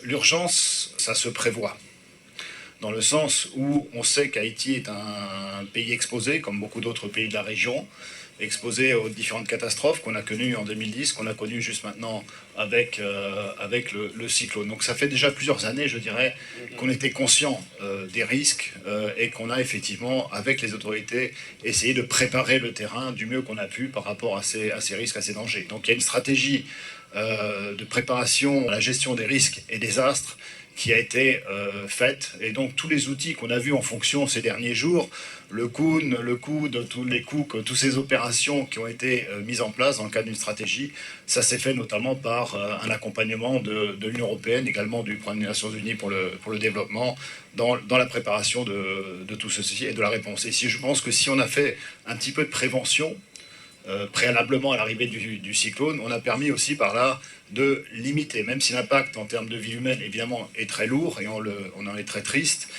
L'urgence, ça se prévoit, dans le sens où on sait qu'Haïti est un pays exposé, comme beaucoup d'autres pays de la région, exposé aux différentes catastrophes qu'on a connues en 2010, qu'on a connues juste maintenant avec le cyclone. Donc ça fait déjà plusieurs années, je dirais, qu'on était conscient des risques et qu'on a effectivement, avec les autorités, essayé de préparer le terrain du mieux qu'on a pu par rapport à ces risques, à ces dangers. Donc il y a une stratégie de préparation à la gestion des risques et des astres qui a été faite. Et donc tous les outils qu'on a vus en fonction ces derniers jours, le COUN, le COUD, tous les coups, toutes ces opérations qui ont été mises en place dans le cadre d'une stratégie, ça s'est fait notamment par un accompagnement de l'Union européenne, également du Programme des Nations Unies pour le développement, dans la préparation de tout ceci et de la réponse. Et si je pense que si on a fait un petit peu de prévention, préalablement à l'arrivée du cyclone, on a permis aussi par là de limiter, même si l'impact en termes de vie humaine évidemment est très lourd et on en est très triste.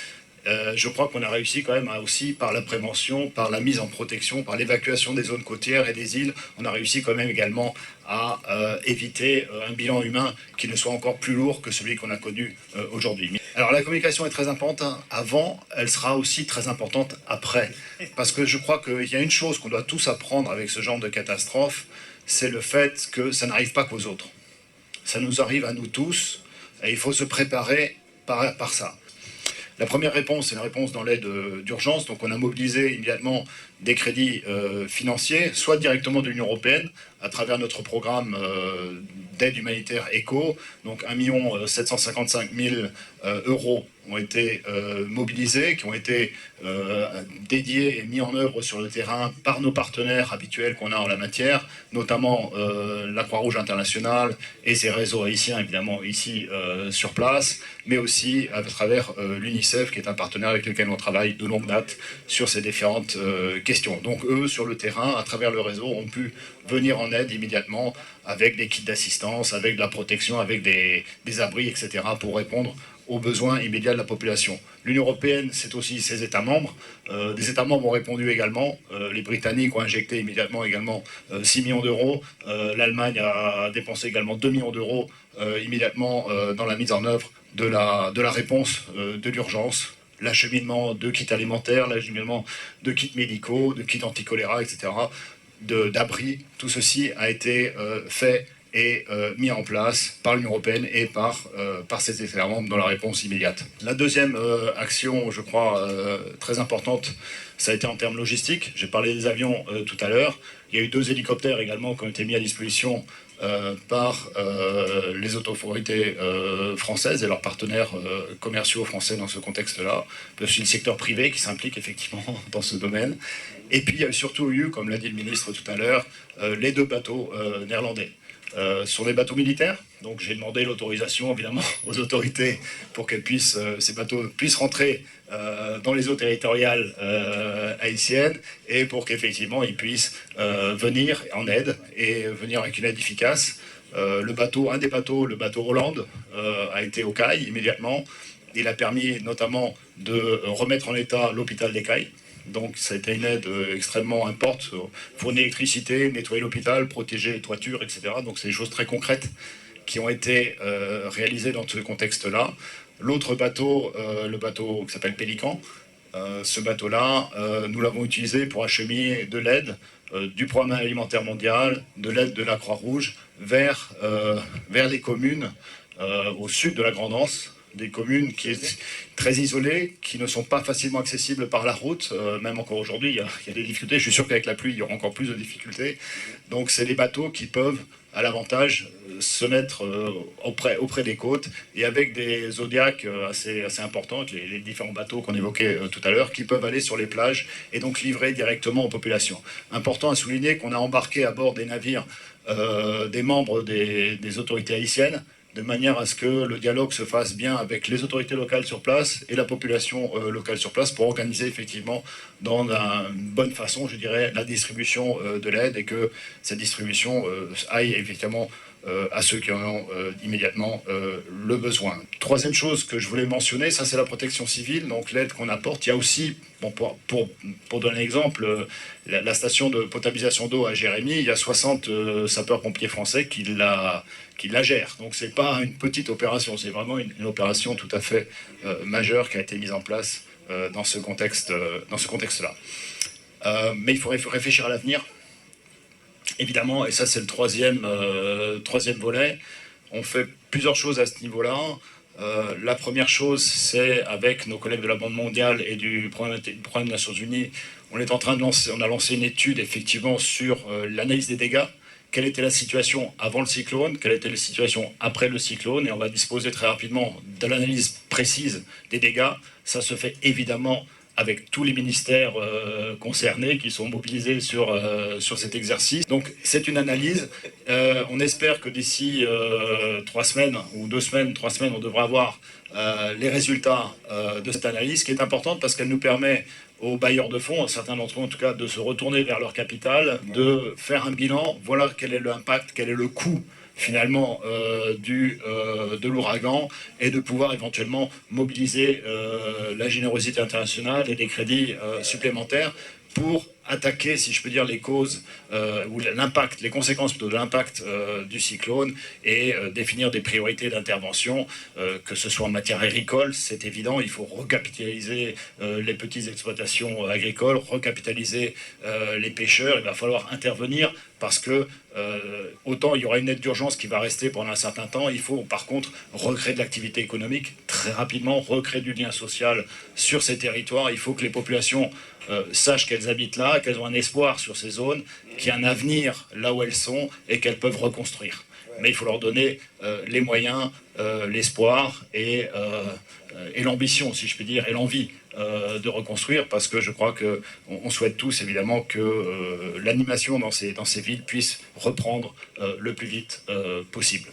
Je crois qu'on a réussi quand même aussi par la prévention, par la mise en protection, par l'évacuation des zones côtières et des îles, on a réussi quand même également à éviter un bilan humain qui ne soit encore plus lourd que celui qu'on a connu aujourd'hui. Alors la communication est très importante avant, elle sera aussi très importante après. Parce que je crois qu'il y a une chose qu'on doit tous apprendre avec ce genre de catastrophe, c'est le fait que ça n'arrive pas qu'aux autres. Ça nous arrive à nous tous et il faut se préparer par ça. La première réponse, c'est une réponse dans l'aide d'urgence. Donc on a mobilisé immédiatement des crédits financiers, soit directement de l'Union européenne, à travers notre programme d'aide humanitaire ECHO. Donc 1 755 000 euros ont été mobilisés, qui ont été dédiés et mis en œuvre sur le terrain par nos partenaires habituels qu'on a en la matière, notamment la Croix-Rouge internationale et ses réseaux haïtiens, évidemment, ici sur place, mais aussi à travers l'UNICEF, qui est un partenaire avec lequel on travaille de longue date sur ces différentes questions. Donc eux, sur le terrain, à travers le réseau, ont pu venir en aide immédiatement avec des kits d'assistance, avec de la protection, avec des abris, etc., pour répondre aux besoins immédiats de la population. L'Union européenne, c'est aussi ses États membres. Des États membres ont répondu également. Les Britanniques ont injecté immédiatement également 6 millions d'euros. L'Allemagne a dépensé également 2 millions d'euros immédiatement dans la mise en œuvre de la réponse de l'urgence. L'acheminement de kits alimentaires, l'acheminement de kits médicaux, de kits anti-choléra, etc., d'abris. Tout ceci a été fait et mis en place par l'Union européenne et par ses États membres dans la réponse immédiate. La deuxième action, je crois, très importante, ça a été en termes logistiques. J'ai parlé des avions tout à l'heure. Il y a eu 2 hélicoptères également qui ont été mis à disposition par les autorités françaises et leurs partenaires commerciaux français dans ce contexte-là, aussi le secteur privé qui s'implique effectivement dans ce domaine. Et puis il y a surtout eu, comme l'a dit le ministre tout à l'heure, les 2 bateaux néerlandais. Sur les bateaux militaires, donc j'ai demandé l'autorisation évidemment aux autorités pour qu'elles puissent, ces bateaux puissent rentrer dans les eaux territoriales haïtiennes et pour qu'effectivement ils puissent venir en aide et venir avec une aide efficace. Un des bateaux, le bateau Hollande, a été au Cail immédiatement. Il a permis notamment de remettre en état l'hôpital des Cailles. Donc ça a été une aide extrêmement importante, fournir l'électricité, nettoyer l'hôpital, protéger les toitures, etc. Donc c'est des choses très concrètes qui ont été réalisées dans ce contexte-là. L'autre bateau, le bateau qui s'appelle Pélican, ce bateau-là, nous l'avons utilisé pour acheminer de l'aide du Programme alimentaire mondial, de l'aide de la Croix-Rouge vers les communes au sud de la Grande-Anse, des communes qui sont très isolées, qui ne sont pas facilement accessibles par la route. Même encore aujourd'hui, il y a des difficultés. Je suis sûr qu'avec la pluie, il y aura encore plus de difficultés. Donc c'est des bateaux qui peuvent, à l'avantage, se mettre auprès des côtes et avec des zodiacs assez importantes, les différents bateaux qu'on évoquait tout à l'heure, qui peuvent aller sur les plages et donc livrer directement aux populations. Important à souligner qu'on a embarqué à bord des navires des membres des autorités haïtiennes, de manière à ce que le dialogue se fasse bien avec les autorités locales sur place et la population locale sur place pour organiser effectivement dans une bonne façon, je dirais, la distribution de l'aide et que cette distribution aille effectivement à ceux qui en ont immédiatement le besoin. Troisième chose que je voulais mentionner, ça c'est la protection civile, donc l'aide qu'on apporte. Il y a aussi, bon, pour donner un exemple, la station de potabilisation d'eau à Jérémy, il y a 60 sapeurs-pompiers français qui la gèrent. Donc c'est pas une petite opération, c'est vraiment une opération tout à fait majeure qui a été mise en place dans ce contexte-là. Mais il faut réfléchir à l'avenir. Évidemment, et ça c'est le troisième volet, on fait plusieurs choses à ce niveau-là. La première chose, c'est avec nos collègues de la Banque mondiale et du programme des Nations Unies, on a lancé une étude effectivement sur l'analyse des dégâts. Quelle était la situation avant le cyclone, quelle était la situation après le cyclone, et on va disposer très rapidement de l'analyse précise des dégâts. Ça se fait évidemment avec tous les ministères concernés qui sont mobilisés sur cet exercice. Donc c'est une analyse. On espère que d'ici 3 semaines ou 2 semaines, 3 semaines, on devra avoir les résultats de cette analyse, qui est importante parce qu'elle nous permet aux bailleurs de fonds, certains d'entre eux en tout cas, de se retourner vers leur capital, de faire un bilan. Voilà quel est l'impact, quel est le coût finalement de l'ouragan, et de pouvoir éventuellement mobiliser la générosité internationale et des crédits supplémentaires pour attaquer, si je peux dire, les causes ou l'impact, les conséquences de l'impact du cyclone, et définir des priorités d'intervention, que ce soit en matière agricole, c'est évident, il faut recapitaliser les petites exploitations agricoles, recapitaliser les pêcheurs, il va falloir intervenir parce que autant il y aura une aide d'urgence qui va rester pendant un certain temps, il faut par contre recréer de l'activité économique très rapidement, recréer du lien social sur ces territoires. Il faut que les populations sachent qu'elles habitent là, qu'elles ont un espoir sur ces zones, qu'il y a un avenir là où elles sont et qu'elles peuvent reconstruire. Mais il faut leur donner les moyens, l'espoir et l'ambition, si je puis dire, et l'envie de reconstruire, parce que je crois qu'on souhaite tous évidemment que l'animation dans ces villes puisse reprendre le plus vite possible.